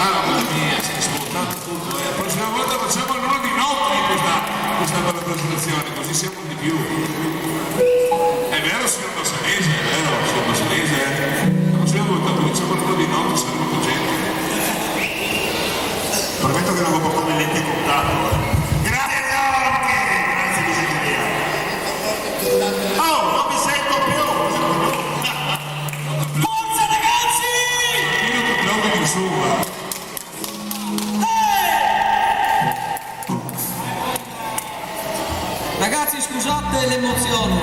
Mamma mia, stai smontando tutto, eh. La prossima volta facciamo il di notte questa bella presentazione, così siamo di più. È vero signor Bassanese, è vero signor Bassanese, la prossima volta facciamo il di notte, sarà molta gente. Prometto che non lo porto nelle lenti contatto. Grazie Leonti! Grazie Bisogneria. Oh, non mi sento più! Forza ragazzi! Io non trovo di su, Ragazzi, scusate l'emozione,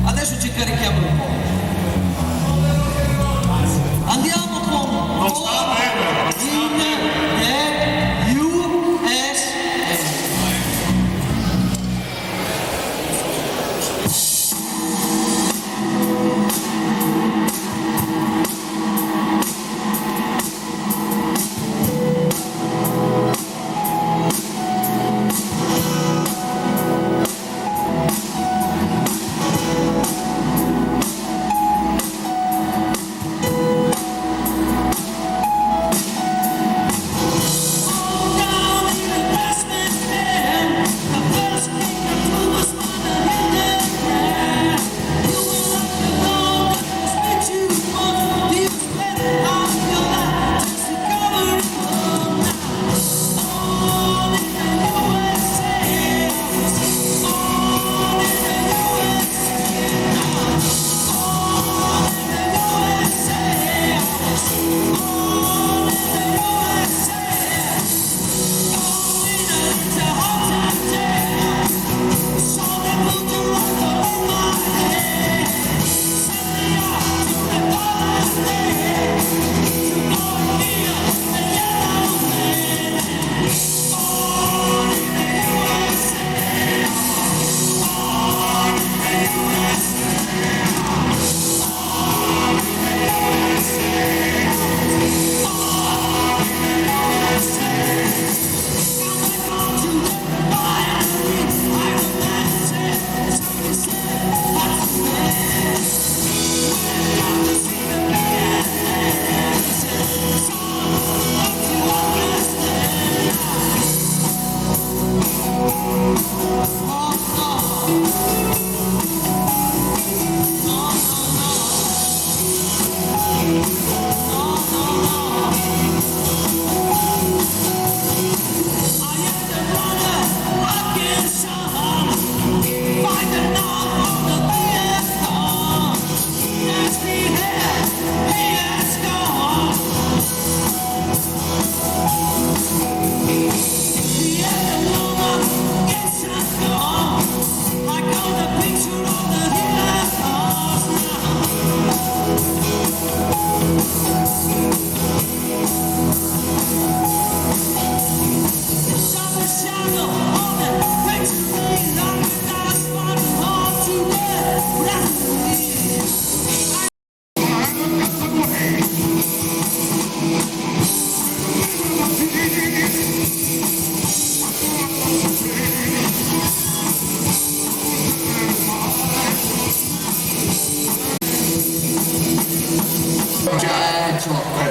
adesso ci carichiamo un po'. Andiamo con Non sta bene, non sta bene. USA.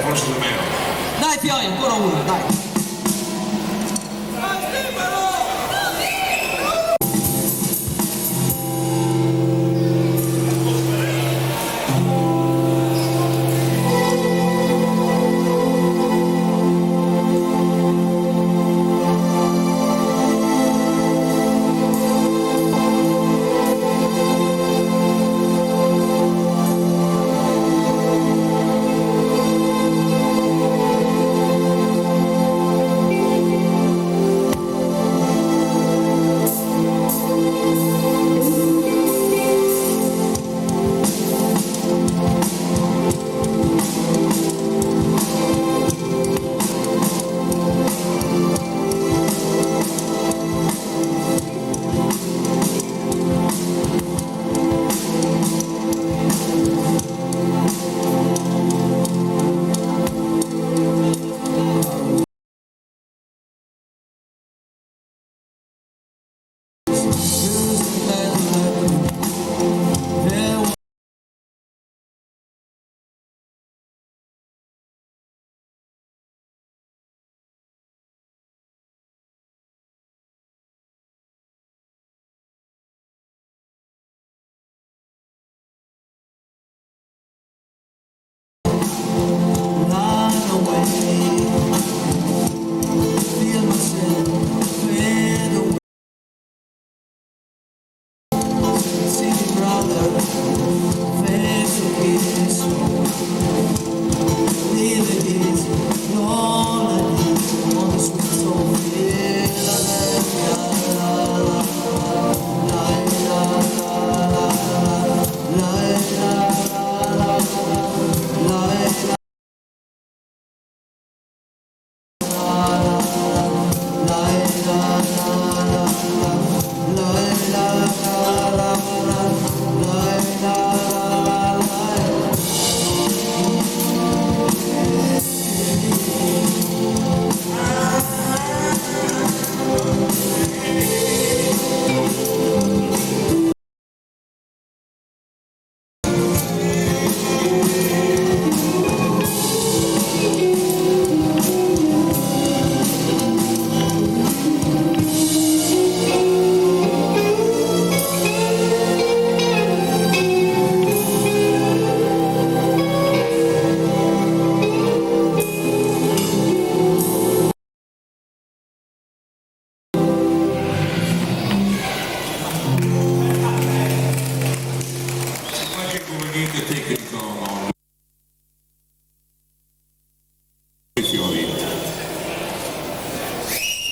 forse è meno. Dai Fioi, ancora una, dai.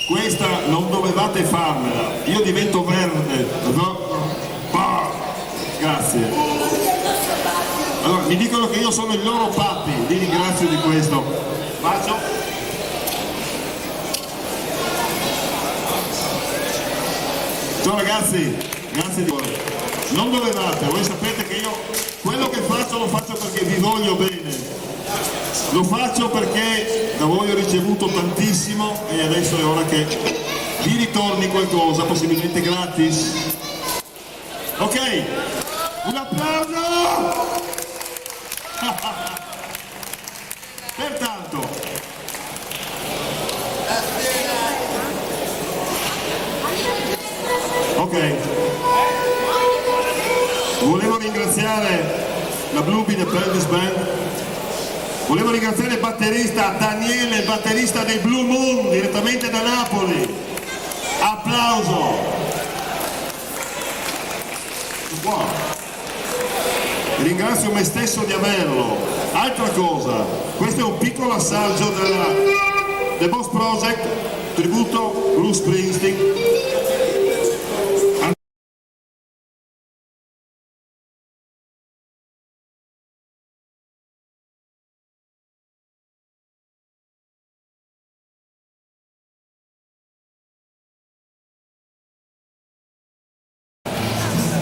questa non dovevate farmela, io divento verde. Grazie. Allora, mi dicono che io sono il loro papi, vi ringrazio di questo. Faccio. Ciao ragazzi, grazie di cuore. Non dovevate, voi sapete che io quello che faccio lo faccio perché vi voglio bene. Lo faccio perché da voi ho ricevuto tantissimo e adesso è ora che vi ritorni qualcosa, possibilmente gratis. Ok, un applauso! Pertanto, ok, volevo ringraziare la Blue Bean Pelvis Band. Volevo ringraziare il batterista Daniele, il batterista dei Blue Moon, direttamente da Napoli. Applauso. Wow. Ringrazio me stesso di averlo. Altra cosa, questo è un piccolo assaggio della The Boss Project, tributo Bruce Springsteen.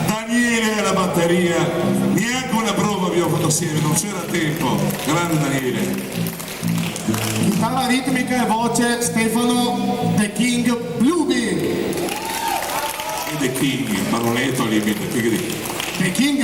Daniele alla batteria, neanche una prova abbiamo fatto assieme, non c'era tempo. Grande Daniele. Chitarra ritmica e voce Stefano The King Bluebeam. E The King, il baronetto lì, The King. The King